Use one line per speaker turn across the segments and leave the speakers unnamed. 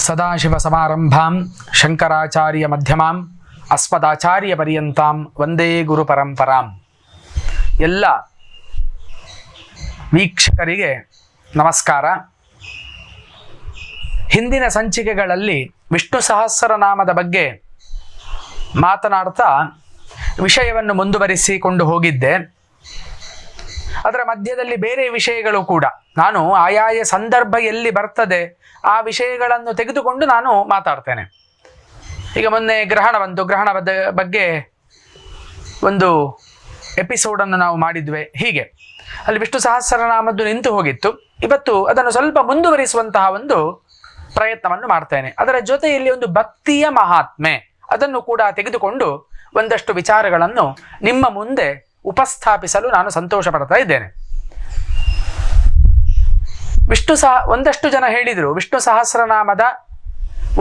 ಸದಾಶಿವಸಮಾರಂಭಾಂ ಶಂಕರಾಚಾರ್ಯ ಮಧ್ಯಮಾಂ ಅಸ್ಮದಾಚಾರ್ಯ ಪರ್ಯಂತಾಂ ವಂದೇ ಗುರು ಪರಂಪರಾಂ. ಎಲ್ಲ ವೀಕ್ಷಕರಿಗೆ ನಮಸ್ಕಾರ. ಹಿಂದಿನ ಸಂಚಿಕೆಗಳಲ್ಲಿ ವಿಷ್ಣು ಸಹಸ್ರನಾಮದ ಬಗ್ಗೆ ಮಾತನಾಡ್ತಾ ವಿಷಯವನ್ನು ಮುಂದುವರಿಸಿಕೊಂಡು ಹೋಗಿದ್ದೆ. ಅದರ ಮಧ್ಯದಲ್ಲಿ ಬೇರೆ ವಿಷಯಗಳು ಕೂಡ ನಾನು ಆಯಾಯ ಸಂದರ್ಭ ಎಲ್ಲಿ ಬರ್ತದೆ ಆ ವಿಷಯಗಳನ್ನು ತೆಗೆದುಕೊಂಡು ನಾನು ಮಾತಾಡ್ತೇನೆ. ಈಗ ಮೊನ್ನೆ ಗ್ರಹಣದ ಬಗ್ಗೆ ಒಂದು ಎಪಿಸೋಡನ್ನು ನಾವು ಮಾಡಿದ್ವಿ. ಹೀಗೆ ಅಲ್ಲಿ ವಿಷ್ಣು ಸಹಸ್ರನಾಮದ್ದು ನಿಂತು ಹೋಗಿತ್ತು. ಇವತ್ತು ಅದನ್ನು ಸ್ವಲ್ಪ ಮುಂದುವರಿಸುವಂತಹ ಒಂದು ಪ್ರಯತ್ನವನ್ನು ಮಾಡ್ತೇನೆ. ಅದರ ಜೊತೆಯಲ್ಲಿ ಒಂದು ಭಕ್ತಿಯ ಮಹಾತ್ಮೆ ಅದನ್ನು ಕೂಡ ತೆಗೆದುಕೊಂಡು ಒಂದಷ್ಟು ವಿಚಾರಗಳನ್ನು ನಿಮ್ಮ ಮುಂದೆ ಉಪಸ್ಥಾಪಿಸಲು ನಾನು ಸಂತೋಷ ಪಡ್ತಾ ಇದ್ದೇನೆ. ಒಂದಷ್ಟು ಜನ ಹೇಳಿದರು ವಿಷ್ಣು ಸಹಸ್ರನಾಮದ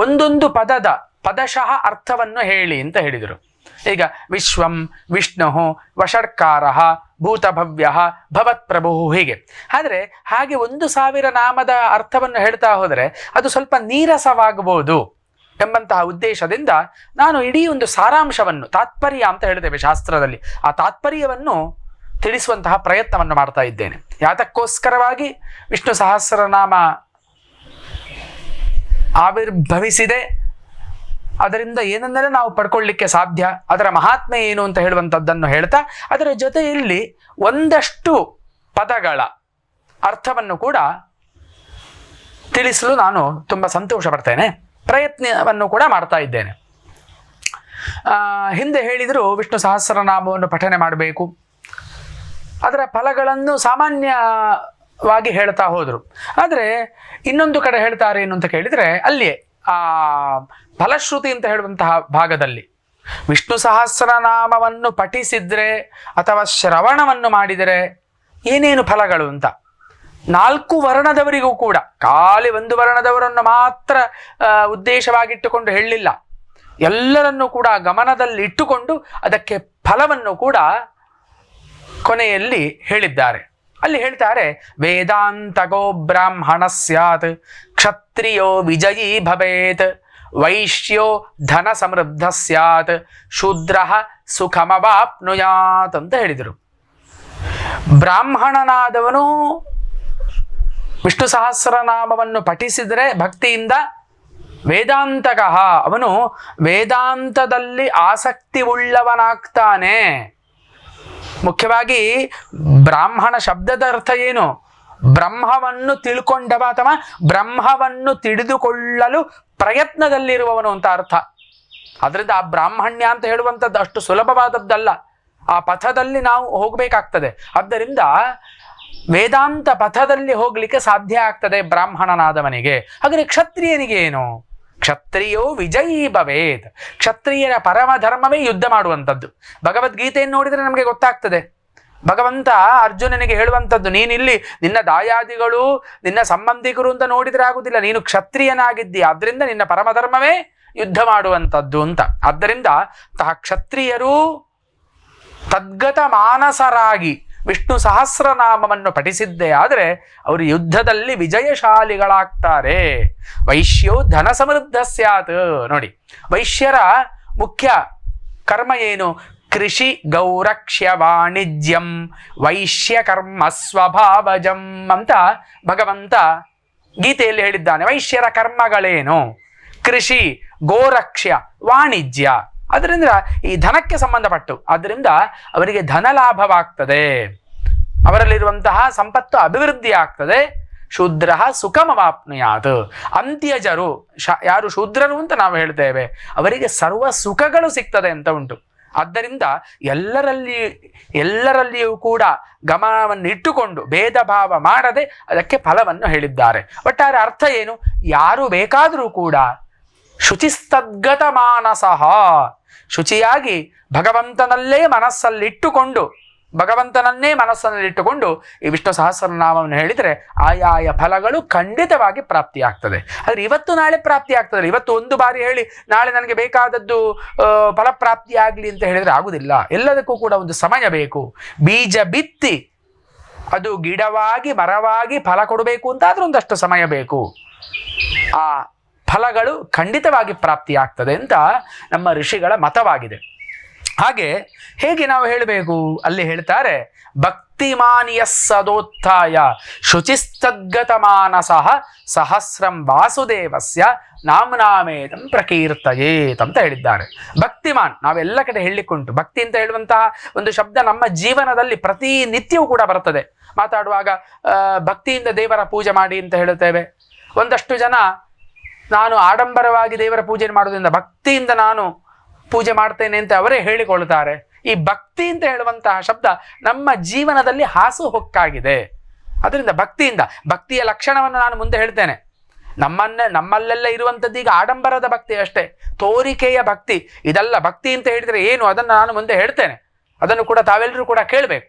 ಒಂದೊಂದು ಪದಶಃ ಅರ್ಥವನ್ನು ಹೇಳಿ ಅಂತ ಹೇಳಿದರು. ಈಗ ವಿಶ್ವಂ ವಿಷ್ಣು ವಷಡ್ಕಾರ ಭೂತಭವ್ಯ ಭವತ್ಪ್ರಭು ಹೀಗೆ. ಆದರೆ ಹಾಗೆ 1000 ನಾಮದ ಅರ್ಥವನ್ನು ಹೇಳ್ತಾ ಹೋದರೆ ಅದು ಸ್ವಲ್ಪ ನೀರಸವಾಗಬಹುದು ಎಂಬಂತಹ ಉದ್ದೇಶದಿಂದ ನಾನು ಇಡೀ ಒಂದು ಸಾರಾಂಶವನ್ನು, ತಾತ್ಪರ್ಯ ಅಂತ ಹೇಳ್ತೇವೆ ಶಾಸ್ತ್ರದಲ್ಲಿ, ಆ ತಾತ್ಪರ್ಯವನ್ನು ತಿಳಿಸುವಂತಹ ಪ್ರಯತ್ನವನ್ನು ಮಾಡ್ತಾ ಇದ್ದೇನೆ. ಯಾತಕ್ಕೋಸ್ಕರವಾಗಿ ವಿಷ್ಣು ಸಹಸ್ರನಾಮ ಆವಿರ್ಭವಿಸಿದೆ, ಅದರಿಂದ ಏನನ್ನೆಲ್ಲ ನಾವು ಪಡ್ಕೊಳ್ಳಿಕ್ಕೆ ಸಾಧ್ಯ, ಅದರ ಮಹಾತ್ಮೆ ಏನು ಅಂತ ಹೇಳುವಂಥದ್ದನ್ನು ಹೇಳ್ತಾ ಅದರ ಜೊತೆಯಲ್ಲಿ ಒಂದಷ್ಟು ಪದಗಳ ಅರ್ಥವನ್ನು ಕೂಡ ತಿಳಿಸಲು ನಾನು ತುಂಬ ಸಂತೋಷ ಪಡ್ತೇನೆ, ಪ್ರಯತ್ನವನ್ನು ಕೂಡ ಮಾಡ್ತಾ ಇದ್ದೇನೆ. ಹಿಂದೆ ಹೇಳಿದರು ವಿಷ್ಣು ಸಹಸ್ರನಾಮವನ್ನು ಪಠನೆ ಮಾಡಬೇಕು, ಅದರ ಫಲಗಳನ್ನು ಸಾಮಾನ್ಯವಾಗಿ ಹೇಳ್ತಾ ಹೋದರು. ಆದರೆ ಇನ್ನೊಂದು ಕಡೆ ಹೇಳ್ತಾರೆ ಏನು ಅಂತ ಕೇಳಿದರೆ ಅಲ್ಲಿಯೇ ಆ ಫಲಶ್ರುತಿ ಅಂತ ಹೇಳುವಂತಹ ಭಾಗದಲ್ಲಿ ವಿಷ್ಣು ಸಹಸ್ರನಾಮವನ್ನು ಪಠಿಸಿದರೆ ಅಥವಾ ಶ್ರವಣವನ್ನು ಮಾಡಿದರೆ ಏನೇನು ಫಲಗಳು ಅಂತ 4 ವರ್ಣದವರಿಗೂ ಕೂಡ, ಖಾಲಿ 1 ವರ್ಣದವರನ್ನು ಮಾತ್ರ ಉದ್ದೇಶವಾಗಿಟ್ಟುಕೊಂಡು ಹೇಳಲಿಲ್ಲ, ಎಲ್ಲರನ್ನೂ ಕೂಡ ಗಮನದಲ್ಲಿ ಇಟ್ಟುಕೊಂಡು ಅದಕ್ಕೆ ಫಲವನ್ನು ಕೂಡ ಕೊನೆಯಲ್ಲಿ ಹೇಳಿದ್ದಾರೆ. ಅಲ್ಲಿ ಹೇಳ್ತಾರೆ, ವೇದಾಂತಗೋ ಬ್ರಾಹ್ಮಣ ಸ್ಯಾತ್, ಕ್ಷತ್ರಿಯೋ ವಿಜಯೀ ಭವೇತ್, ವೈಶ್ಯೋ ಧನ ಸಮೃದ್ಧ ಸ್ಯಾತ್, ಶೂದ್ರ ಸುಖಮವಾಪ್ನುಯಾತ್ ಅಂತ ಹೇಳಿದರು. ಬ್ರಾಹ್ಮಣನಾದವನು ವಿಷ್ಣು ಸಹಸ್ರನಾಮವನ್ನು ಪಠಿಸಿದರೆ ಭಕ್ತಿಯಿಂದ, ವೇದಾಂತಕಃ ಅವನು ವೇದಾಂತದಲ್ಲಿ ಆಸಕ್ತಿ ಉಳ್ಳವನಾಗ್ತಾನೆ. ಮುಖ್ಯವಾಗಿ ಬ್ರಾಹ್ಮಣ ಶಬ್ದದ ಅರ್ಥ ಏನು? ಬ್ರಹ್ಮವನ್ನು ತಿಳ್ಕೊಂಡವ ಅಥವಾ ಬ್ರಹ್ಮವನ್ನು ತಿಳಿದುಕೊಳ್ಳಲು ಪ್ರಯತ್ನದಲ್ಲಿರುವವನು ಅಂತ ಅರ್ಥ. ಅದರಿಂದ ಆ ಬ್ರಾಹ್ಮಣ್ಯ ಅಂತ ಹೇಳುವಂಥದ್ದು ಅಷ್ಟು ಸುಲಭವಾದದ್ದಲ್ಲ, ಆ ಪಥದಲ್ಲಿ ನಾವು ಹೋಗಬೇಕಾಗ್ತದೆ. ಆದ್ದರಿಂದ ವೇದಾಂತ ಪಥದಲ್ಲಿ ಹೋಗ್ಲಿಕ್ಕೆ ಸಾಧ್ಯ ಆಗ್ತದೆ ಬ್ರಾಹ್ಮಣನಾದವನಿಗೆ. ಹಾಗಾದರೆ ಕ್ಷತ್ರಿಯನಿಗೆ ಏನು? ಕ್ಷತ್ರಿಯೋ ವಿಜಯೀ ಭವೇತ್. ಕ್ಷತ್ರಿಯರ ಪರಮ ಧರ್ಮವೇ ಯುದ್ಧ ಮಾಡುವಂಥದ್ದು. ಭಗವದ್ಗೀತೆಯನ್ನು ನೋಡಿದರೆ ನಮಗೆ ಗೊತ್ತಾಗ್ತದೆ. ಭಗವಂತ ಅರ್ಜುನನಿಗೆ ಹೇಳುವಂಥದ್ದು, ನೀನಿಲ್ಲಿ ನಿನ್ನ ದಾಯಾದಿಗಳು ನಿನ್ನ ಸಂಬಂಧಿಕರು ಅಂತ ನೋಡಿದರೆ ಆಗುದಿಲ್ಲ, ನೀನು ಕ್ಷತ್ರಿಯನಾಗಿದ್ದೀಯ, ಆದ್ದರಿಂದ ನಿನ್ನ ಪರಮಧರ್ಮವೇ ಯುದ್ಧ ಮಾಡುವಂಥದ್ದು ಅಂತ. ಆದ್ದರಿಂದ ಕ್ಷತ್ರಿಯರು ತದ್ಗತ ಮಾನಸರಾಗಿ ವಿಷ್ಣು ಸಹಸ್ರನಾಮವನ್ನು ಪಠಿಸಿದ್ದೇ ಆದರೆ ಅವರು ಯುದ್ಧದಲ್ಲಿ ವಿಜಯಶಾಲಿಗಳಾಗ್ತಾರೆ. ವೈಶ್ಯೋ ಧನ ಸಮೃದ್ಧ ಸ್ಯಾತ್. ನೋಡಿ, ವೈಶ್ಯರ ಮುಖ್ಯ ಕರ್ಮ ಏನು? ಕೃಷಿ ಗೌರಕ್ಷ್ಯ ವಾಣಿಜ್ಯಂ ವೈಶ್ಯ ಕರ್ಮ ಸ್ವಭಾವಜಂ ಅಂತ ಭಗವಂತ ಗೀತೆಯಲ್ಲಿ ಹೇಳಿದ್ದಾನೆ. ವೈಶ್ಯರ ಕರ್ಮಗಳೇನು? ಕೃಷಿ, ಗೋರಕ್ಷ್ಯ, ವಾಣಿಜ್ಯ. ಅದರಿಂದ ಈ ಧನಕ್ಕೆ ಸಂಬಂಧಪಟ್ಟು, ಆದ್ದರಿಂದ ಅವರಿಗೆ ಧನ ಲಾಭವಾಗ್ತದೆ, ಅವರಲ್ಲಿರುವಂತಹ ಸಂಪತ್ತು ಅಭಿವೃದ್ಧಿ ಆಗ್ತದೆ. ಶೂದ್ರ ಸುಖಮವಾಪ್ನುಯಾತ್. ಅಂತ್ಯಜರು, ಯಾರು ಶೂದ್ರರು ಅಂತ ನಾವು ಹೇಳ್ತೇವೆ, ಅವರಿಗೆ ಸರ್ವ ಸುಖಗಳು ಸಿಗ್ತದೆ ಅಂತ ಉಂಟು. ಆದ್ದರಿಂದ ಎಲ್ಲರಲ್ಲಿಯೂ ಕೂಡ ಗಮನವನ್ನು ಇಟ್ಟುಕೊಂಡು ಭೇದ ಭಾವ ಮಾಡದೆ ಅದಕ್ಕೆ ಫಲವನ್ನು ಹೇಳಿದ್ದಾರೆ. ಒಟ್ಟಾರೆ ಅರ್ಥ ಏನು? ಯಾರು ಬೇಕಾದರೂ ಕೂಡ ಶುಚಿಸ್ತದ್ಗತ ಮಾನಸಃ, ಶುಚಿಯಾಗಿ ಭಗವಂತನನ್ನೇ ಮನಸ್ಸಲ್ಲಿಟ್ಟುಕೊಂಡು ಈ ವಿಷ್ಣು ಸಹಸ್ರನಾಮವನ್ನು ಹೇಳಿದರೆ ಆಯಾಯ ಫಲಗಳು ಖಂಡಿತವಾಗಿ ಪ್ರಾಪ್ತಿಯಾಗ್ತದೆ. ಆದರೆ ಇವತ್ತು ನಾಳೆ ಪ್ರಾಪ್ತಿ ಆಗ್ತದೆ. ಇವತ್ತು ಒಂದು ಬಾರಿ ಹೇಳಿ ನಾಳೆ ನನಗೆ ಬೇಕಾದದ್ದು ಫಲಪ್ರಾಪ್ತಿ ಆಗಲಿ ಅಂತ ಹೇಳಿದರೆ ಆಗುವುದಿಲ್ಲ. ಎಲ್ಲದಕ್ಕೂ ಕೂಡ ಒಂದು ಸಮಯ ಬೇಕು. ಬೀಜ ಬಿತ್ತಿ ಅದು ಗಿಡವಾಗಿ ಮರವಾಗಿ ಫಲ ಕೊಡಬೇಕು ಅಂತಾದ್ರೂ ಒಂದಷ್ಟು ಸಮಯ ಬೇಕು. ಆ ಫಲಗಳು ಖಂಡಿತವಾಗಿ ಪ್ರಾಪ್ತಿಯಾಗ್ತದೆ ಅಂತ ನಮ್ಮ ಋಷಿಗಳ ಮತವಾಗಿದೆ. ಹಾಗೆ ಹೇಗೆ ನಾವು ಹೇಳಬೇಕು ಅಲ್ಲಿ ಹೇಳ್ತಾರೆ, ಭಕ್ತಿಮಾನಿಯ ಸದೋತ್ಥಾಯ ಶುಚಿಸ್ತದ್ಗತ ಮಾನಸಃ ಸಹಸ್ರಂ ವಾಸುದೇವಸ್ಯ ನಾಮ್ನಾಮೇದಂ ಪ್ರಕೀರ್ತಯೇತ್ ಅಂತ ಹೇಳಿದ್ದಾರೆ. ಭಕ್ತಿಮಾನ್ ನಾವೆಲ್ಲ ಕಡೆ ಹೇಳಲಿಕ್ಕುಂಟು. ಭಕ್ತಿ ಅಂತ ಹೇಳುವಂತಹ ಒಂದು ಶಬ್ದ ನಮ್ಮ ಜೀವನದಲ್ಲಿ ಪ್ರತಿನಿತ್ಯವೂ ಕೂಡ ಬರ್ತದೆ. ಮಾತಾಡುವಾಗ ಭಕ್ತಿಯಿಂದ ದೇವರ ಪೂಜೆ ಮಾಡಿ ಅಂತ ಹೇಳುತ್ತೇವೆ. ಒಂದಷ್ಟು ಜನ ನಾನು ಆಡಂಬರವಾಗಿ ದೇವರ ಪೂಜೆ ಮಾಡೋದ್ರಿಂದ ಭಕ್ತಿಯಿಂದ ನಾನು ಪೂಜೆ ಮಾಡ್ತೇನೆ ಅಂತ ಅವರೇ ಹೇಳಿಕೊಳ್ತಾರೆ. ಈ ಭಕ್ತಿ ಅಂತ ಹೇಳುವಂತಹ ಶಬ್ದ ನಮ್ಮ ಜೀವನದಲ್ಲಿ ಹಾಸು ಹೊಕ್ಕಾಗಿದೆ. ಅದರಿಂದ ಭಕ್ತಿಯ ಲಕ್ಷಣವನ್ನು ನಾನು ಮುಂದೆ ಹೇಳ್ತೇನೆ. ನಮ್ಮಲ್ಲೆಲ್ಲ ಇರುವಂಥದ್ದು ಈಗ ಆಡಂಬರದ ಭಕ್ತಿ ಅಷ್ಟೇ, ತೋರಿಕೆಯ ಭಕ್ತಿ ಇದಲ್ಲ. ಭಕ್ತಿ ಅಂತ ಹೇಳಿದರೆ ಏನು ಅದನ್ನು ನಾನು ಮುಂದೆ ಹೇಳ್ತೇನೆ. ಅದನ್ನು ಕೂಡ ತಾವೆಲ್ಲರೂ ಕೂಡ ಕೇಳಬೇಕು.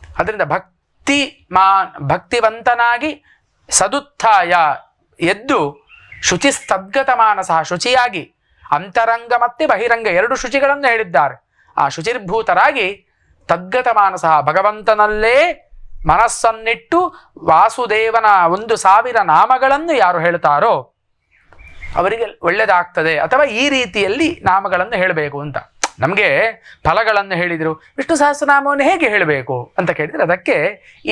ಅದರಿಂದ ಭಕ್ತಿವಂತನಾಗಿ ಸದುತ್ಥಾಯ ಎದ್ದು ಶುಚಿಸ್ತದ್ಗತ ಮಾನಸ ಶುಚಿಯಾಗಿ ಅಂತರಂಗ ಮತ್ತೆ ಬಹಿರಂಗ ಎರಡು ಶುಚಿಗಳನ್ನು ಹೇಳಿದ್ದಾರೆ. ಆ ಶುಚಿರ್ಭೂತರಾಗಿ ತದ್ಗತ ಮಾನಸ ಭಗವಂತನಲ್ಲೇ ಮನಸ್ಸನ್ನಿಟ್ಟು ವಾಸುದೇವನ 1000 ನಾಮಗಳನ್ನು ಯಾರು ಹೇಳ್ತಾರೋ ಅವರಿಗೆ ಒಳ್ಳೆಯದಾಗ್ತದೆ. ಅಥವಾ ಈ ರೀತಿಯಲ್ಲಿ ನಾಮಗಳನ್ನು ಹೇಳಬೇಕು ಅಂತ. ನಮಗೆ ಫಲಗಳನ್ನು ಹೇಳಿದರು, ವಿಷ್ಣು ಸಹಸ್ರನಾಮವನ್ನು ಹೇಗೆ ಹೇಳಬೇಕು ಅಂತ ಕೇಳಿದರೆ ಅದಕ್ಕೆ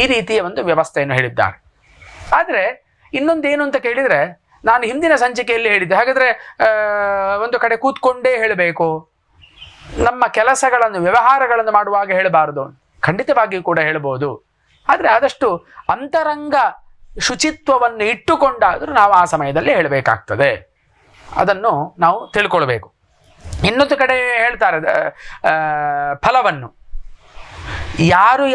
ಈ ರೀತಿಯ ಒಂದು ವ್ಯವಸ್ಥೆಯನ್ನು ಹೇಳಿದ್ದಾರೆ. ಆದರೆ ಇನ್ನೊಂದೇನು ಅಂತ ಕೇಳಿದರೆ, ನಾನು ಹಿಂದಿನ ಸಂಚಿಕೆಯಲ್ಲಿ ಹೇಳಿದ್ದೆ, ಹಾಗಾದರೆ ಒಂದು ಕಡೆ ಕೂತ್ಕೊಂಡೇ ಹೇಳಬೇಕು, ನಮ್ಮ ಕೆಲಸಗಳನ್ನು ವ್ಯವಹಾರಗಳನ್ನು ಮಾಡುವಾಗ ಹೇಳಬಾರದು. ಖಂಡಿತವಾಗಿಯೂ ಕೂಡ ಹೇಳ್ಬೋದು. ಆದರೆ ಆದಷ್ಟು ಅಂತರಂಗ ಶುಚಿತ್ವವನ್ನು ಇಟ್ಟುಕೊಂಡಾದರೂ ನಾವು ಆ ಸಮಯದಲ್ಲಿ ಹೇಳಬೇಕಾಗ್ತದೆ. ಅದನ್ನು ನಾವು ತಿಳ್ಕೊಳ್ಬೇಕು. ಇನ್ನೊಂದು ಕಡೆ ಹೇಳ್ತಾರೆ ಫಲವನ್ನು. ಯಾರು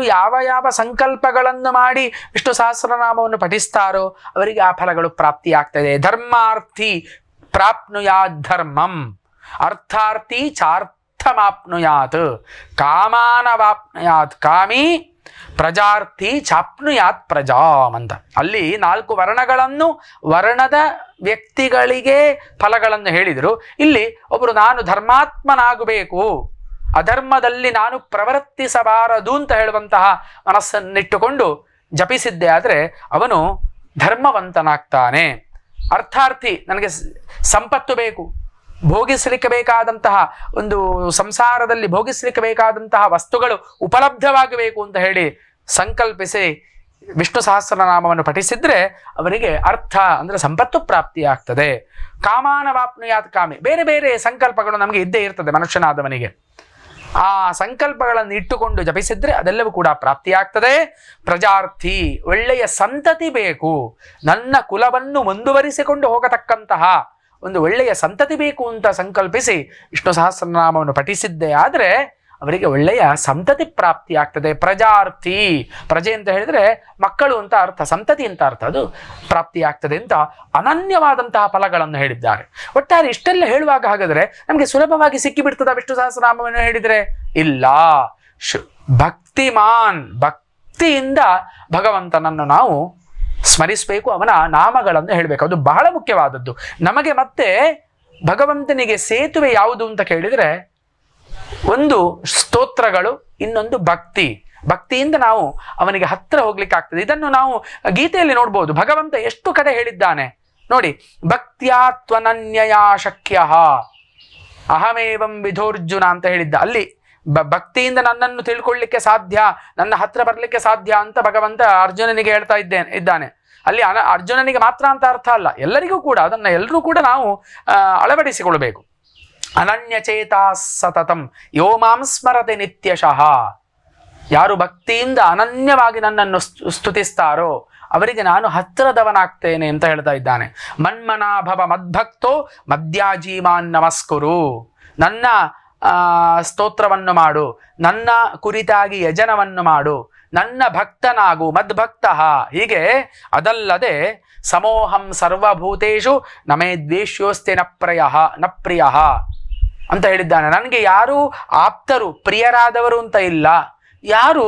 ಯಾವ ಸಂಕಲ್ಪಗಳನ್ನು ಮಾಡಿ ವಿಷ್ಣು ಸಹಸ್ರನಾಮವನ್ನು ಪಠಿಸ್ತಾರೋ ಅವರಿಗೆ ಆ ಫಲಗಳು ಪ್ರಾಪ್ತಿಯಾಗ್ತದೆ. ಧರ್ಮಾರ್ಥಿ ಪ್ರಾಪ್ನುಯಾತ್ ಧರ್ಮಂ, ಅರ್ಥಾರ್ಥಿ ಚಾರ್ಥಮಾಪ್ನುಯಾತ್, ಕಾಮಾನವಾಪ್ನುಯಾತ್ ಕಾಮಿ, ಪ್ರಜಾರ್ಥಿ ಚಾಪ್ನುಯಾತ್ ಪ್ರಜಾಂ ಅಂತ. ಅಲ್ಲಿ 4 ವರ್ಣಗಳನ್ನು ವರ್ಣದ ವ್ಯಕ್ತಿಗಳಿಗೆ ಫಲಗಳನ್ನು ಹೇಳಿದರು. ಇಲ್ಲಿ ಒಬ್ಬರು ನಾನು ಧರ್ಮಾತ್ಮನಾಗಬೇಕು, ಅಧರ್ಮದಲ್ಲಿ ನಾನು ಪ್ರವರ್ತಿಸಬಾರದು ಅಂತ ಹೇಳುವಂತಹ ಮನಸ್ಸನ್ನಿಟ್ಟುಕೊಂಡು ಜಪಿಸಿದ್ದೆ ಆದರೆ ಅವನು ಧರ್ಮವಂತನಾಗ್ತಾನೆ. ಅರ್ಥಾರ್ಥಿ ನನಗೆ ಸಂಪತ್ತು ಬೇಕು, ಭೋಗಿಸಲಿಕ್ಕೆ ಬೇಕಾದಂತಹ ಒಂದು ಸಂಸಾರದಲ್ಲಿ ಭೋಗಿಸಲಿಕ್ಕೆ ಬೇಕಾದಂತಹ ವಸ್ತುಗಳು ಉಪಲಬ್ಧವಾಗಬೇಕು ಅಂತ ಹೇಳಿ ಸಂಕಲ್ಪಿಸಿ ವಿಷ್ಣು ಸಹಸ್ರನಾಮವನ್ನು ಪಠಿಸಿದ್ರೆ ಅವರಿಗೆ ಅರ್ಥ ಅಂದರೆ ಸಂಪತ್ತು ಪ್ರಾಪ್ತಿಯಾಗ್ತದೆ. ಕಾಮಾನವಾಪ್ನುಯಾತ್ ಕಾಮಿ, ಬೇರೆ ಬೇರೆ ಸಂಕಲ್ಪಗಳು ನಮಗೆ ಇದ್ದೇ ಇರ್ತದೆ ಮನುಷ್ಯನಾದವನಿಗೆ. ಆ ಸಂಕಲ್ಪಗಳನ್ನು ಇಟ್ಟುಕೊಂಡು ಜಪಿಸಿದ್ರೆ ಅದೆಲ್ಲವೂ ಕೂಡ ಪ್ರಾಪ್ತಿಯಾಗ್ತದೆ. ಪ್ರಜಾರ್ಥಿ, ಒಳ್ಳೆಯ ಸಂತತಿ ಬೇಕು, ನನ್ನ ಕುಲವನ್ನು ಮುಂದುವರಿಸಿಕೊಂಡು ಹೋಗತಕ್ಕಂತಹ ಒಂದು ಒಳ್ಳೆಯ ಸಂತತಿ ಬೇಕು ಅಂತ ಸಂಕಲ್ಪಿಸಿ ವಿಷ್ಣು ಸಹಸ್ರನಾಮವನ್ನು ಪಠಿಸಿದ್ದೇ ಆದರೆ ಅವರಿಗೆ ಒಳ್ಳೆಯ ಸಂತತಿ ಪ್ರಾಪ್ತಿಯಾಗ್ತದೆ. ಪ್ರಜಾರ್ಥಿ, ಪ್ರಜೆ ಅಂತ ಹೇಳಿದರೆ ಮಕ್ಕಳು ಅಂತ ಅರ್ಥ, ಸಂತತಿ ಅಂತ ಅರ್ಥ, ಅದು ಪ್ರಾಪ್ತಿಯಾಗ್ತದೆ ಅಂತ ಅನನ್ಯವಾದಂತಹ ಫಲಗಳನ್ನು ಹೇಳಿದ್ದಾರೆ. ಒಟ್ಟಾರೆ ಇಷ್ಟೆಲ್ಲ ಹೇಳುವಾಗ ಹಾಗಾದರೆ ನಮಗೆ ಸುಲಭವಾಗಿ ಸಿಕ್ಕಿಬಿಡ್ತದ ವಿಷ್ಣು ಸಹಸ್ರನಾಮವನ್ನು ಹೇಳಿದರೆ? ಇಲ್ಲ. ಭಕ್ತಿಮಾನ್, ಭಕ್ತಿಯಿಂದ ಭಗವಂತನನ್ನು ನಾವು ಸ್ಮರಿಸಬೇಕು, ಅವನ ನಾಮಗಳನ್ನು ಹೇಳಬೇಕು. ಅದು ಬಹಳ ಮುಖ್ಯವಾದದ್ದು. ನಮಗೆ ಮತ್ತೆ ಭಗವಂತನಿಗೆ ಸೇತುವೆ ಯಾವುದು ಅಂತ ಕೇಳಿದರೆ ಒಂದು ಸ್ತೋತ್ರಗಳು, ಇನ್ನೊಂದು ಭಕ್ತಿ. ಭಕ್ತಿಯಿಂದ ನಾವು ಅವನಿಗೆ ಹತ್ತಿರ ಹೋಗ್ಲಿಕ್ಕೆ ಆಗ್ತದೆ. ಇದನ್ನು ನಾವು ಗೀತೆಯಲ್ಲಿ ನೋಡ್ಬೋದು. ಭಗವಂತ ಎಷ್ಟು ಕಡೆ ಹೇಳಿದ್ದಾನೆ ನೋಡಿ. ಭಕ್ತ್ಯಾ ತ್ವನನ್ಯಯಾ ಶಕ್ಯ ಅಹಮೇವಂ ವಿಧೋರ್ಜುನ ಅಂತ ಹೇಳಿದ್ದ. ಅಲ್ಲಿ ಭಕ್ತಿಯಿಂದ ನನ್ನನ್ನು ತಿಳ್ಕೊಳ್ಳಿಕ್ಕೆ ಸಾಧ್ಯ, ನನ್ನ ಹತ್ರ ಬರಲಿಕ್ಕೆ ಸಾಧ್ಯ ಅಂತ ಭಗವಂತ ಅರ್ಜುನನಿಗೆ ಹೇಳ್ತಾ ಇದ್ದಾನೆ. ಅಲ್ಲಿ ಅರ್ಜುನನಿಗೆ ಮಾತ್ರ ಅಂತ ಅರ್ಥ ಅಲ್ಲ, ಎಲ್ಲರಿಗೂ ಕೂಡ. ಅದನ್ನು ಎಲ್ಲರೂ ಕೂಡ ನಾವು ಅಳವಡಿಸಿಕೊಳ್ಬೇಕು. ಅನನ್ಯಚೇತಾ ಸತತಂ ಯೋ ಮಾಂ ಸ್ಮರತೆ ನಿತ್ಯಶಃ. ಯಾರು ಭಕ್ತಿಯಿಂದ ಅನನ್ಯವಾಗಿ ನನ್ನನ್ನು ಸ್ತುತಿಸ್ತಾರೋ ಅವರಿಗೆ ನಾನು ಹತ್ತಿರದವನಾಗ್ತೇನೆ ಅಂತ ಹೇಳ್ತಾ ಇದ್ದಾನೆ. ಮನ್ಮನಾಭವ ಮದ್ಭಕ್ತೋ ಮದ್ಯಾಜೀಮಾನ್ ನಮಸ್ಕುರು. ನನ್ನ ಸ್ತೋತ್ರವನ್ನು ಮಾಡು, ನನ್ನ ಕುರಿತಾಗಿ ಯಜನವನ್ನು ಮಾಡು, ನನ್ನ ಭಕ್ತನಾಗು, ಮದ್ಭಕ್ತ. ಹೀಗೆ ಅದಲ್ಲದೆ ಸಮೋಹಂ ಸರ್ವಭೂತೇಷು ನಮೇ ದ್ವೇಷ್ಯೋಸ್ತಿ ನ ಪ್ರಿಯ ಅಂತ ಹೇಳಿದ್ದಾನೆ. ನನಗೆ ಯಾರು ಆಪ್ತರು, ಪ್ರಿಯರಾದವರು ಅಂತ ಇಲ್ಲ, ಯಾರು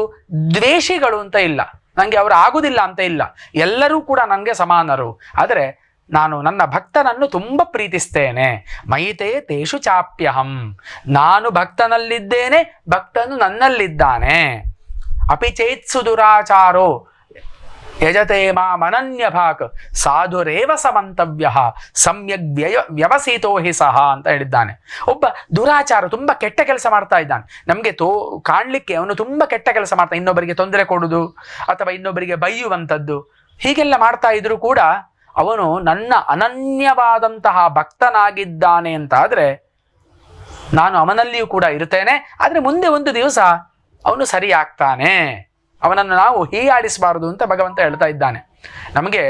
ದ್ವೇಷಿಗಳು ಅಂತ ಇಲ್ಲ, ನನಗೆ ಅವರು ಆಗುವುದಿಲ್ಲ ಅಂತ ಇಲ್ಲ, ಎಲ್ಲರೂ ಕೂಡ ನನಗೆ ಸಮಾನರು. ಆದರೆ ನಾನು ನನ್ನ ಭಕ್ತನನ್ನು ತುಂಬ ಪ್ರೀತಿಸ್ತೇನೆ. ಮಯಿತೇ ತೇಷು ಚಾಪ್ಯಹಂ, ನಾನು ಭಕ್ತನಲ್ಲಿದ್ದೇನೆ, ಭಕ್ತನು ನನ್ನಲ್ಲಿದ್ದಾನೆ. ಅಪಿ ಚೇತ್ಸು ದುರಾಚಾರೋ, ಯಜತೆ ಮಾಮನನ್ಯ ಭಾಕ್ ಸಾಧುರೇವ ಸಮಂತವ್ಯ ಸಮ್ಯಗ್ ವ್ಯವಸೀತೋ ಹಿ ಸಹ ಅಂತ ಹೇಳಿದ್ದಾನೆ. ಒಬ್ಬ ದುರಾಚಾರ, ತುಂಬ ಕೆಟ್ಟ ಕೆಲಸ ಮಾಡ್ತಾ ಇದ್ದಾನೆ, ನಮಗೆ ಕಾಣಲಿಕ್ಕೆ ಅವನು ತುಂಬ ಕೆಟ್ಟ ಕೆಲಸ ಮಾಡ್ತಾನೆ, ಇನ್ನೊಬ್ಬರಿಗೆ ತೊಂದರೆ ಕೊಡುವುದು ಅಥವಾ ಇನ್ನೊಬ್ಬರಿಗೆ ಬೈಯುವಂಥದ್ದು, ಹೀಗೆಲ್ಲ ಮಾಡ್ತಾ ಇದ್ರು ಕೂಡ ಅವನು ನನ್ನ ಅನನ್ಯವಾದಂತಹ ಭಕ್ತನಾಗಿದ್ದಾನೆ ಅಂತ ಆದರೆ ನಾನು ಅವನಲ್ಲಿಯೂ ಕೂಡ ಇರ್ತೇನೆ. ಆದರೆ ಮುಂದೆ ಒಂದು ದಿವಸ ಅವನು ಸರಿ ಆಗ್ತಾನೆ, ಅವನನ್ನು ನಾವು ಹೀಯಾಡಿಸಬಾರದು ಅಂತ ಭಗವಂತ ಹೇಳ್ತಾ ಇದ್ದಾನೆ. ನಮಗೆ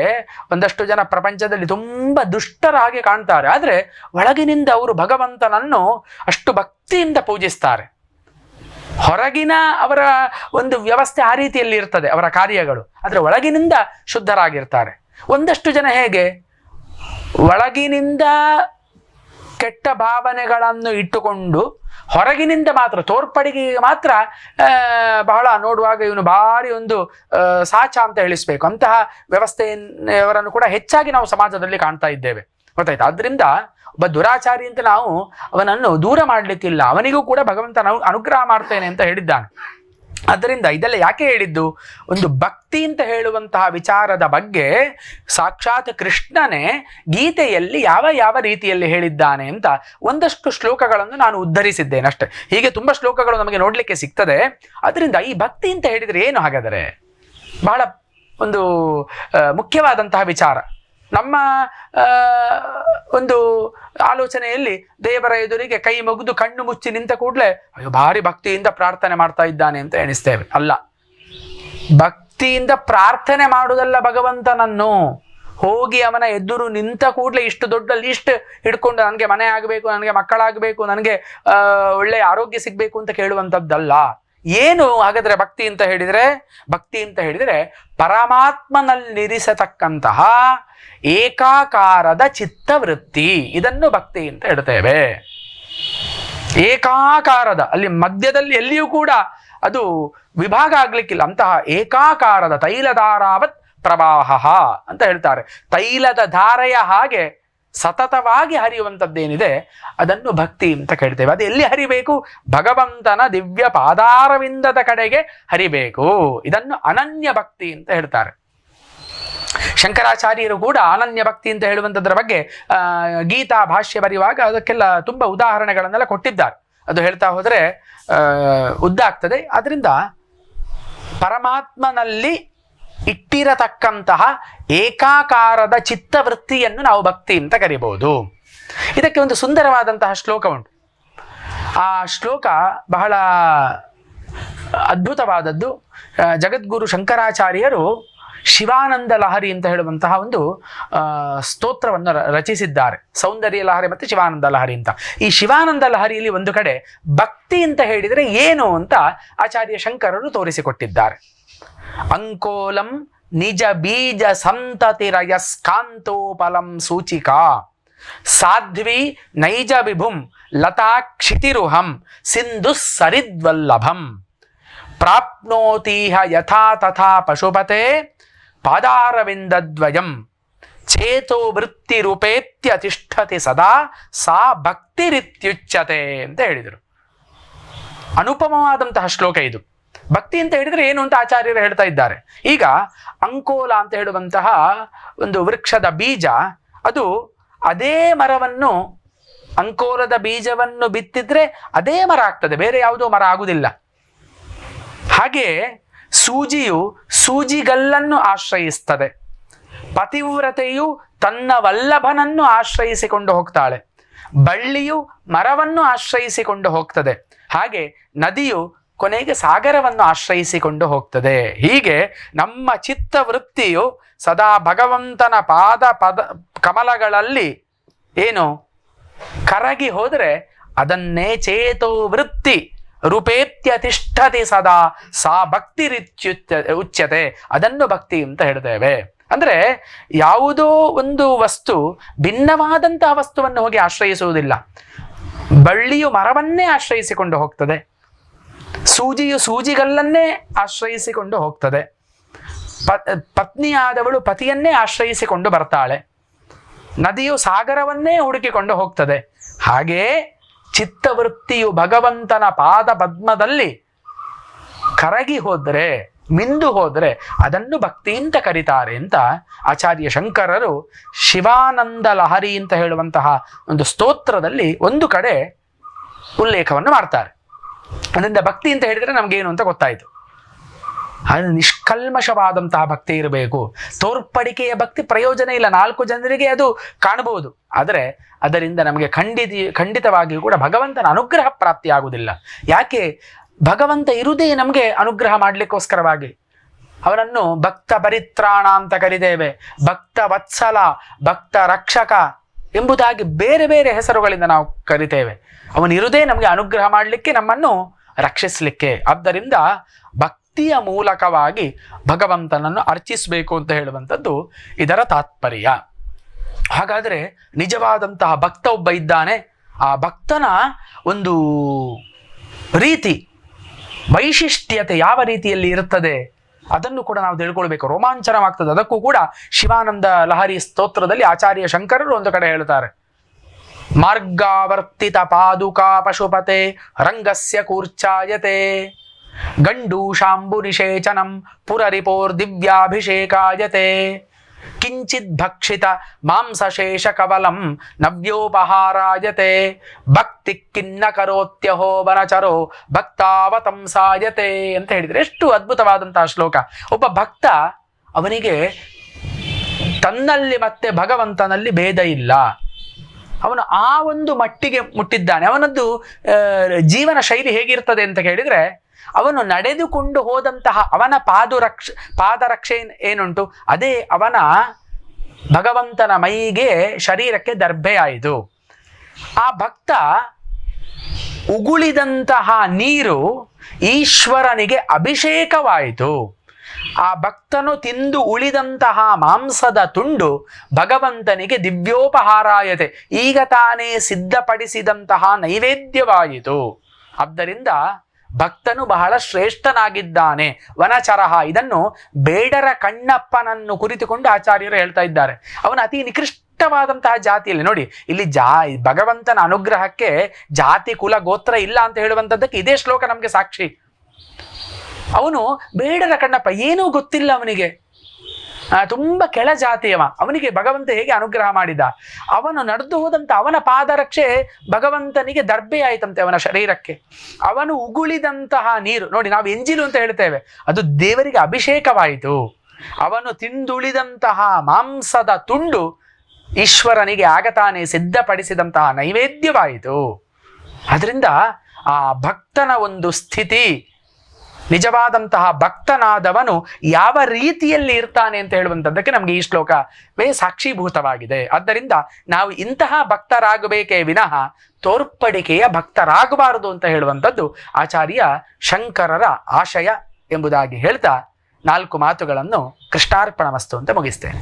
ಒಂದಷ್ಟು ಜನ ಪ್ರಪಂಚದಲ್ಲಿ ತುಂಬ ದುಷ್ಟರಾಗಿ ಕಾಣ್ತಾರೆ, ಆದರೆ ಒಳಗಿನಿಂದ ಅವರು ಭಗವಂತನನ್ನು ಅಷ್ಟು ಭಕ್ತಿಯಿಂದ ಪೂಜಿಸ್ತಾರೆ. ಹೊರಗಿನ ಅವರ ಒಂದು ವ್ಯವಸ್ಥೆ ಆ ರೀತಿಯಲ್ಲಿ ಇರ್ತದೆ, ಅವರ ಕಾರ್ಯಗಳು, ಆದರೆ ಒಳಗಿನಿಂದ ಶುದ್ಧರಾಗಿರ್ತಾರೆ. ಒಂದಷ್ಟು ಜನ ಹೇಗೆ ಒಳಗಿನಿಂದ ಕೆಟ್ಟ ಭಾವನೆಗಳನ್ನು ಇಟ್ಟುಕೊಂಡು ಹೊರಗಿನಿಂದ ಮಾತ್ರ ತೋರ್ಪಡಿಗೆಗೆ ಮಾತ್ರ ಬಹಳ ನೋಡುವಾಗ ಇವನು ಭಾರಿ ಒಂದು ಸಾಚ ಅಂತ ಹೇಳಿಸ್ಬೇಕು, ಅಂತಹ ವ್ಯವಸ್ಥೆಯವರನ್ನು ಕೂಡ ಹೆಚ್ಚಾಗಿ ನಾವು ಸಮಾಜದಲ್ಲಿ ಕಾಣ್ತಾ ಇದ್ದೇವೆ, ಗೊತ್ತಾಯ್ತು. ಆದ್ರಿಂದ ಒಬ್ಬ ದುರಾಚಾರಿ ಅಂತ ನಾವು ಅವನನ್ನು ದೂರ ಮಾಡಲಿಕ್ಕಿಲ್ಲ, ಅವನಿಗೂ ಕೂಡ ಭಗವಂತ ಅನುಗ್ರಹ ಮಾಡ್ತೇನೆ ಅಂತ ಹೇಳಿದ್ದಾನೆ. ಆದ್ದರಿಂದ ಇದೆಲ್ಲ ಯಾಕೆ ಹೇಳಿದ್ದು, ಒಂದು ಭಕ್ತಿ ಅಂತ ಹೇಳುವಂತಹ ವಿಚಾರದ ಬಗ್ಗೆ ಸಾಕ್ಷಾತ್ ಕೃಷ್ಣನೇ ಗೀತೆಯಲ್ಲಿ ಯಾವ ಯಾವ ರೀತಿಯಲ್ಲಿ ಹೇಳಿದ್ದಾನೆ ಅಂತ ಒಂದಷ್ಟು ಶ್ಲೋಕಗಳನ್ನು ನಾನು ಉದ್ಧರಿಸಿದ್ದೇನೆ ಅಷ್ಟೇ. ಹೀಗೆ ತುಂಬ ಶ್ಲೋಕಗಳು ನಮಗೆ ನೋಡಲಿಕ್ಕೆ ಸಿಗ್ತದೆ. ಅದರಿಂದ ಈ ಭಕ್ತಿ ಅಂತ ಹೇಳಿದರೆ ಏನು ಹಾಗಾದರೆ, ಬಹಳ ಒಂದು ಮುಖ್ಯವಾದಂತಹ ವಿಚಾರ. ನಮ್ಮ ಒಂದು ಆಲೋಚನೆಯಲ್ಲಿ ದೇವರ ಎದುರಿಗೆ ಕೈ ಮುಗಿದು ಕಣ್ಣು ಮುಚ್ಚಿ ನಿಂತ ಕೂಡಲೇ ಅಯ್ಯೋ ಭಾರಿ ಭಕ್ತಿಯಿಂದ ಪ್ರಾರ್ಥನೆ ಮಾಡ್ತಾ ಇದ್ದಾನೆ ಅಂತ ಎಣಿಸ್ತೇವೆ. ಅಲ್ಲ, ಭಕ್ತಿಯಿಂದ ಪ್ರಾರ್ಥನೆ ಮಾಡುವುದಲ್ಲ, ಭಗವಂತನನ್ನು ಹೋಗಿ ಅವನ ಎದುರು ನಿಂತ ಕೂಡಲೇ ಇಷ್ಟು ದೊಡ್ಡ ಲೀಸ್ಟ್ ಹಿಡ್ಕೊಂಡು ನನಗೆ ಮನೆ ಆಗಬೇಕು, ನನಗೆ ಮಕ್ಕಳಾಗಬೇಕು, ನನಗೆ ಒಳ್ಳೆಯ ಆರೋಗ್ಯ ಸಿಗಬೇಕು ಅಂತ ಕೇಳುವಂಥದ್ದಲ್ಲ. ಏನು ಹಾಗಾದ್ರೆ ಭಕ್ತಿ ಅಂತ ಹೇಳಿದರೆ, ಭಕ್ತಿ ಅಂತ ಹೇಳಿದರೆ ಪರಮಾತ್ಮನಲ್ಲಿರಿಸತಕ್ಕಂತಹ ಏಕಾಕಾರದ ಚಿತ್ತವೃತ್ತಿ, ಇದನ್ನು ಭಕ್ತಿ ಅಂತ ಹೇಳ್ತೇವೆ. ಏಕಾಕಾರದ, ಅಲ್ಲಿ ಮಧ್ಯದಲ್ಲಿ ಎಲ್ಲಿಯೂ ಕೂಡ ಅದು ವಿಭಾಗ ಆಗ್ಲಿಕ್ಕಿಲ್ಲ, ಅಂತಹ ಏಕಾಕಾರದ ತೈಲಧಾರಾವತ್ ಪ್ರವಾಹ ಅಂತ ಹೇಳ್ತಾರೆ. ತೈಲದ ಧಾರೆಯ ಹಾಗೆ ಸತತವಾಗಿ ಹರಿಯುವಂಥದ್ದೇನಿದೆ ಅದನ್ನು ಭಕ್ತಿ ಅಂತ ಕೇಳ್ತೇವೆ. ಅದು ಎಲ್ಲಿ ಹರಿಬೇಕು, ಭಗವಂತನ ದಿವ್ಯ ಪಾದಾರವಿಂದದ ಕಡೆಗೆ ಹರಿಬೇಕು. ಇದನ್ನು ಅನನ್ಯ ಭಕ್ತಿ ಅಂತ ಹೇಳ್ತಾರೆ. ಶಂಕರಾಚಾರ್ಯರು ಕೂಡ ಅನನ್ಯ ಭಕ್ತಿ ಅಂತ ಹೇಳುವಂಥದ್ರ ಬಗ್ಗೆ ಗೀತಾ ಭಾಷ್ಯ ಬರೆಯುವಾಗ ಅದಕ್ಕೆಲ್ಲ ತುಂಬ ಉದಾಹರಣೆಗಳನ್ನೆಲ್ಲ ಕೊಟ್ಟಿದ್ದಾರೆ. ಅದು ಹೇಳ್ತಾ ಹೋದರೆ ಉದ್ದಾಗ್ತದೆ. ಆದ್ರಿಂದ ಪರಮಾತ್ಮನಲ್ಲಿ ಇಟ್ಟಿರತಕ್ಕಂತಹ ಏಕಾಕಾರದ ಚಿತ್ತವೃತ್ತಿಯನ್ನು ನಾವು ಭಕ್ತಿ ಅಂತ ಕರಿಬಹುದು. ಇದಕ್ಕೆ ಒಂದು ಸುಂದರವಾದಂತಹ ಶ್ಲೋಕ ಉಂಟು. ಆ ಶ್ಲೋಕ ಬಹಳ ಅದ್ಭುತವಾದದ್ದು. ಜಗದ್ಗುರು ಶಂಕರಾಚಾರ್ಯರು ಶಿವಾನಂದ ಲಹರಿ ಅಂತ ಹೇಳುವಂತಹ ಒಂದು ಸ್ತೋತ್ರವನ್ನು ರಚಿಸಿದ್ದಾರೆ. ಸೌಂದರ್ಯ ಲಹರಿ ಮತ್ತು ಶಿವಾನಂದ ಲಹರಿ ಅಂತ. ಈ ಶಿವಾನಂದ ಲಹರಿಯಲ್ಲಿ ಒಂದು ಕಡೆ ಭಕ್ತಿ ಅಂತ ಹೇಳಿದರೆ ಏನು ಅಂತ ಆಚಾರ್ಯ ಶಂಕರರು ತೋರಿಸಿಕೊಟ್ಟಿದ್ದಾರೆ. ಅಂಕೋಲಂ ನಿಜ ಬೀಜ ಸಂತತಿರಯಸ್ಕಾಂತೋಪಲಂ ಸೂಚಿಕಾ ಸಾಧ್ವಿ ನೈಜ ವಿಭುಂ ಲತಾ ಕ್ಷಿತಿರುಹಂ ಸಿಂಧು ಸರಿದ್ವಲ್ಲಭಂ ಪ್ರಾಪ್ನೋತೀಹ ಯಥಾ ತಥಾ ಪಶುಪತೆ ಪಾದಾರವಿಂದದ್ವಯಂ ಚೇತೋ ವೃತ್ತಿ ರೂಪೇತ್ಯ ತಿಷ್ಠತಿ ಸದಾ ಸಾ ಭಕ್ತಿರಿತ್ಯುಚ್ಯತೆ ಅಂತ ಹೇಳಿದರು. ಅನುಪಮವಾದಂತಹ ಶ್ಲೋಕ ಇದು. ಭಕ್ತಿ ಅಂತ ಹೇಳಿದರೆ ಏನು ಅಂತ ಆಚಾರ್ಯರು ಹೇಳ್ತಾ ಇದ್ದಾರೆ. ಈಗ ಅಂಕೋಲ ಅಂತ ಹೇಳುವಂತಹ ಒಂದು ವೃಕ್ಷದ ಬೀಜ, ಅದು ಅದೇ ಮರವನ್ನು, ಅಂಕೋಲದ ಬೀಜವನ್ನು ಬಿತ್ತಿದ್ರೆ ಅದೇ ಮರ ಆಗ್ತದೆ, ಬೇರೆ ಯಾವುದೋ ಮರ ಆಗುವುದಿಲ್ಲ. ಹಾಗೆ ಸೂಜಿಯು ಸೂಜಿಗಲ್ಲನ್ನು ಆಶ್ರಯಿಸ್ತದೆ. ಪತಿವ್ರತೆಯು ತನ್ನ ವಲ್ಲಭನನ್ನು ಆಶ್ರಯಿಸಿಕೊಂಡು ಹೋಗ್ತಾಳೆ. ಬಳ್ಳಿಯು ಮರವನ್ನು ಆಶ್ರಯಿಸಿಕೊಂಡು ಹೋಗ್ತದೆ. ಹಾಗೆ ನದಿಯು ಕೊನೆಗೆ ಸಾಗರವನ್ನು ಆಶ್ರಯಿಸಿಕೊಂಡು ಹೋಗ್ತದೆ. ಹೀಗೆ ನಮ್ಮ ಚಿತ್ತವೃತ್ತಿಯು ಸದಾ ಭಗವಂತನ ಪದ ಕಮಲಗಳಲ್ಲಿ ಏನು ಕರಗಿ ಹೋದರೆ ಅದನ್ನೇ ಚೇತೋ ವೃತ್ತಿ ರೂಪೇತ್ಯ ತಿಷ್ಠತಿ ಸದಾ ಸಾ ಉಚ್ಯತೆ, ಅದನ್ನು ಭಕ್ತಿ ಅಂತ ಹೇಳ್ತೇವೆ. ಅಂದ್ರೆ ಯಾವುದೋ ಒಂದು ವಸ್ತು ಭಿನ್ನವಾದಂತಹ ವಸ್ತುವನ್ನು ಹೋಗಿ ಆಶ್ರಯಿಸುವುದಿಲ್ಲ. ಬಳ್ಳಿಯು ಮರವನ್ನೇ ಆಶ್ರಯಿಸಿಕೊಂಡು ಹೋಗ್ತದೆ, ಸೂಜಿಯು ಸೂಜಿಗಲ್ಲನ್ನೇ ಆಶ್ರಯಿಸಿಕೊಂಡು ಹೋಗ್ತದೆ, ಪತ್ನಿಯಾದವಳು ಪತಿಯನ್ನೇ ಆಶ್ರಯಿಸಿಕೊಂಡು ಬರ್ತಾಳೆ, ನದಿಯು ಸಾಗರವನ್ನೇ ಹುಡುಕಿಕೊಂಡು ಹೋಗ್ತದೆ. ಹಾಗೆಯೇ ಚಿತ್ತವೃತ್ತಿಯು ಭಗವಂತನ ಪಾದ ಪದ್ಮದಲ್ಲಿ ಕರಗಿ ಹೋದರೆ ಮಿಂದು ಹೋದರೆ ಅದನ್ನು ಭಕ್ತಿ ಅಂತ ಕರೀತಾರೆ ಅಂತ ಆಚಾರ್ಯ ಶಂಕರರು ಶಿವಾನಂದ ಲಹರಿ ಅಂತ ಹೇಳುವಂತಹ ಒಂದು ಸ್ತೋತ್ರದಲ್ಲಿ ಒಂದು ಕಡೆ ಉಲ್ಲೇಖವನ್ನು ಮಾಡ್ತಾರೆ. ಅದರಿಂದ ಭಕ್ತಿ ಅಂತ ಹೇಳಿದರೆ ನಮಗೇನು ಅಂತ ಗೊತ್ತಾಯಿತು. ಅದು ನಿಷ್ಕಲ್ಮಶವಾದಂತಹ ಭಕ್ತಿ ಇರಬೇಕು. ತೋರ್ಪಡಿಕೆಯ ಭಕ್ತಿ ಪ್ರಯೋಜನ ಇಲ್ಲ, 4 ಜನರಿಗೆ ಅದು ಕಾಣಬಹುದು, ಆದರೆ ಅದರಿಂದ ನಮಗೆ ಖಂಡಿತವಾಗಿಯೂ ಕೂಡ ಭಗವಂತನ ಅನುಗ್ರಹ ಪ್ರಾಪ್ತಿಯಾಗುವುದಿಲ್ಲ. ಯಾಕೆ? ಭಗವಂತ ಇರುವುದೇ ನಮಗೆ ಅನುಗ್ರಹ ಮಾಡಲಿಕ್ಕೋಸ್ಕರವಾಗಿ. ಅವನನ್ನು ಭಕ್ತ ಪರಿತ್ರಾಣ ಅಂತ ಕರಿತೇವೆ, ಭಕ್ತ ವತ್ಸಲ, ಭಕ್ತ ರಕ್ಷಕ ಎಂಬುದಾಗಿ ಬೇರೆ ಬೇರೆ ಹೆಸರುಗಳಿಂದ ನಾವು ಕರಿತೇವೆ. ಅವನಿರುವುದೇ ನಮಗೆ ಅನುಗ್ರಹ ಮಾಡಲಿಕ್ಕೆ, ನಮ್ಮನ್ನು ರಕ್ಷಿಸಲಿಕ್ಕೆ. ಆದ್ದರಿಂದ ಭಕ್ತಿಯ ಮೂಲಕವಾಗಿ ಭಗವಂತನನ್ನು ಅರ್ಚಿಸಬೇಕು ಅಂತ ಹೇಳುವಂಥದ್ದು ಇದರ ತಾತ್ಪರ್ಯ. ಹಾಗಾದರೆ ನಿಜವಾದಂತಹ ಭಕ್ತ ಒಬ್ಬ ಇದ್ದಾನೆ, ಆ ಭಕ್ತನ ಒಂದು ರೀತಿ, ವೈಶಿಷ್ಟ್ಯತೆ ಯಾವ ರೀತಿಯಲ್ಲಿ ಇರುತ್ತದೆ ಅದನ್ನು ಕೂಡ ನಾವು ತಿಳ್ಕೊಳ್ಬೇಕು. ರೋಮಾಂಚನವಾಗ್ತದೆ. ಅದಕ್ಕೂ ಕೂಡ ಶಿವಾನಂದ ಲಹರಿ ಸ್ತೋತ್ರದಲ್ಲಿ ಆಚಾರ್ಯ ಶಂಕರರು ಒಂದು ಕಡೆ ಹೇಳ್ತಾರೆ, ಮಾರ್ಗಾವರ್ತಿತ ಪಾದುಕಾ ಪಶುಪತೆ ರಂಗಸ್ಯ ಕೂರ್ಚಾಯತೆ ಗಂಡು ಶಾಂಬು ನಿಷೇಚನಂ ಪುರರಿಪೋರ್ ದಿವ್ಯಾಭಿಷೇಕಾಯತೆ ಕಿಂಚಿತ್ ಭಕ್ಷಿತ ಮಾಂಸಶೇಷ ಕವಲಂ ನವ್ಯೋಪಹಾರಾಯತೆ ಭಕ್ತಿ ಕಿನ್ನ ಕರೋತ್ಯಹೋ ವನಚರೋ ಭಕ್ತಾವತಂಸಾಯತೆ ಅಂತ ಹೇಳಿದರೆ ಎಷ್ಟು ಅದ್ಭುತವಾದಂತಹ ಶ್ಲೋಕ. ಒಬ್ಬ ಭಕ್ತ, ಅವನಿಗೆ ತನ್ನಲ್ಲಿ ಮತ್ತೆ ಭಗವಂತನಲ್ಲಿ ಭೇದ ಇಲ್ಲ. ಅವನು ಆ ಒಂದು ಮಟ್ಟಿಗೆ ಮುಟ್ಟಿದ್ದಾನೆ. ಅವನದ್ದು ಜೀವನ ಶೈಲಿ ಹೇಗಿರ್ತದೆ ಅಂತ ಕೇಳಿದರೆ, ಅವನು ನಡೆದುಕೊಂಡು ಹೋದಂತಹ ಅವನ ಪಾದರಕ್ಷೆ ಏನುಂಟು, ಅದೇ ಅವನ ಭಗವಂತನ ಮೈಗೆ, ಶರೀರಕ್ಕೆ ದರ್ಭೆಯಾಯಿತು. ಆ ಭಕ್ತ ಉಗುಳಿದಂತಹ ನೀರು ಈಶ್ವರನಿಗೆ ಅಭಿಷೇಕವಾಯಿತು. ಆ ಭಕ್ತನು ತಿಂದು ಉಳಿದಂತಹ ಮಾಂಸದ ತುಂಡು ಭಗವಂತನಿಗೆ ದಿವ್ಯೋಪಹಾರಾಯತೆ, ಈಗ ತಾನೇ ಸಿದ್ಧಪಡಿಸಿದಂತಹ ನೈವೇದ್ಯವಾಯಿತು. ಆದ್ದರಿಂದ ಭಕ್ತನು ಬಹಳ ಶ್ರೇಷ್ಠನಾಗಿದ್ದಾನೆ. ವನಚರಹ, ಇದನ್ನು ಬೇಡರ ಕಣ್ಣಪ್ಪನನ್ನು ಕುರಿತುಕೊಂಡು ಆಚಾರ್ಯರು ಹೇಳ್ತಾ ಇದ್ದಾರೆ. ಅವನು ಅತಿ ನಿಕೃಷ್ಟವಾದಂತಹ ಜಾತಿಯಲ್ಲಿ, ನೋಡಿ ಇಲ್ಲಿ ಭಗವಂತನ ಅನುಗ್ರಹಕ್ಕೆ ಜಾತಿ ಕುಲ ಗೋತ್ರ ಇಲ್ಲ ಅಂತ ಹೇಳುವಂಥದ್ದಕ್ಕೆ ಇದೇ ಶ್ಲೋಕ ನಮಗೆ ಸಾಕ್ಷಿ. ಅವನು ಬೇಡರ ಕಣ್ಣಪ್ಪ, ಏನೂ ಗೊತ್ತಿಲ್ಲ ಅವನಿಗೆ, ತುಂಬ ಕೆಳ ಜಾತಿಯವ. ಅವನಿಗೆ ಭಗವಂತ ಹೇಗೆ ಅನುಗ್ರಹ ಮಾಡಿದ, ಅವನು ನಡೆದು ಹೋದಂತ ಅವನ ಪಾದರಕ್ಷೆ ಭಗವಂತನಿಗೆ ದರ್ಬೆಯಾಯಿತಂತೆ ಅವನ ಶರೀರಕ್ಕೆ. ಅವನು ಉಗುಳಿದಂತಹ ನೀರು, ನೋಡಿ ನಾವು ಎಂಜಿಲು ಅಂತ ಹೇಳ್ತೇವೆ, ಅದು ದೇವರಿಗೆ ಅಭಿಷೇಕವಾಯಿತು. ಅವನು ತಿಂದುಳಿದಂತಹ ಮಾಂಸದ ತುಂಡು ಈಶ್ವರನಿಗೆ ಆಗತಾನೆ ಸಿದ್ಧಪಡಿಸಿದಂತಹ ನೈವೇದ್ಯವಾಯಿತು. ಅದರಿಂದ ಆ ಭಕ್ತನ ಒಂದು ಸ್ಥಿತಿ, ನಿಜವಾದಂತಹ ಭಕ್ತನಾದವನು ಯಾವ ರೀತಿಯಲ್ಲಿ ಇರ್ತಾನೆ ಅಂತ ಹೇಳುವಂಥದ್ದಕ್ಕೆ ನಮಗೆ ಈ ಶ್ಲೋಕವೇ ಸಾಕ್ಷೀಭೂತವಾಗಿದೆ. ಆದ್ದರಿಂದ ನಾವು ಇಂತಹ ಭಕ್ತರಾಗಬೇಕೇ ವಿನಃ ತೋರ್ಪಡಿಕೆಯ ಭಕ್ತರಾಗಬಾರದು ಅಂತ ಹೇಳುವಂಥದ್ದು ಆಚಾರ್ಯ ಶಂಕರರ ಆಶಯ ಎಂಬುದಾಗಿ ಹೇಳ್ತಾ 4 ಮಾತುಗಳನ್ನು ಕೃಷ್ಣಾರ್ಪಣಮಸ್ತು ಅಂತ ಮುಗಿಸ್ತೇನೆ.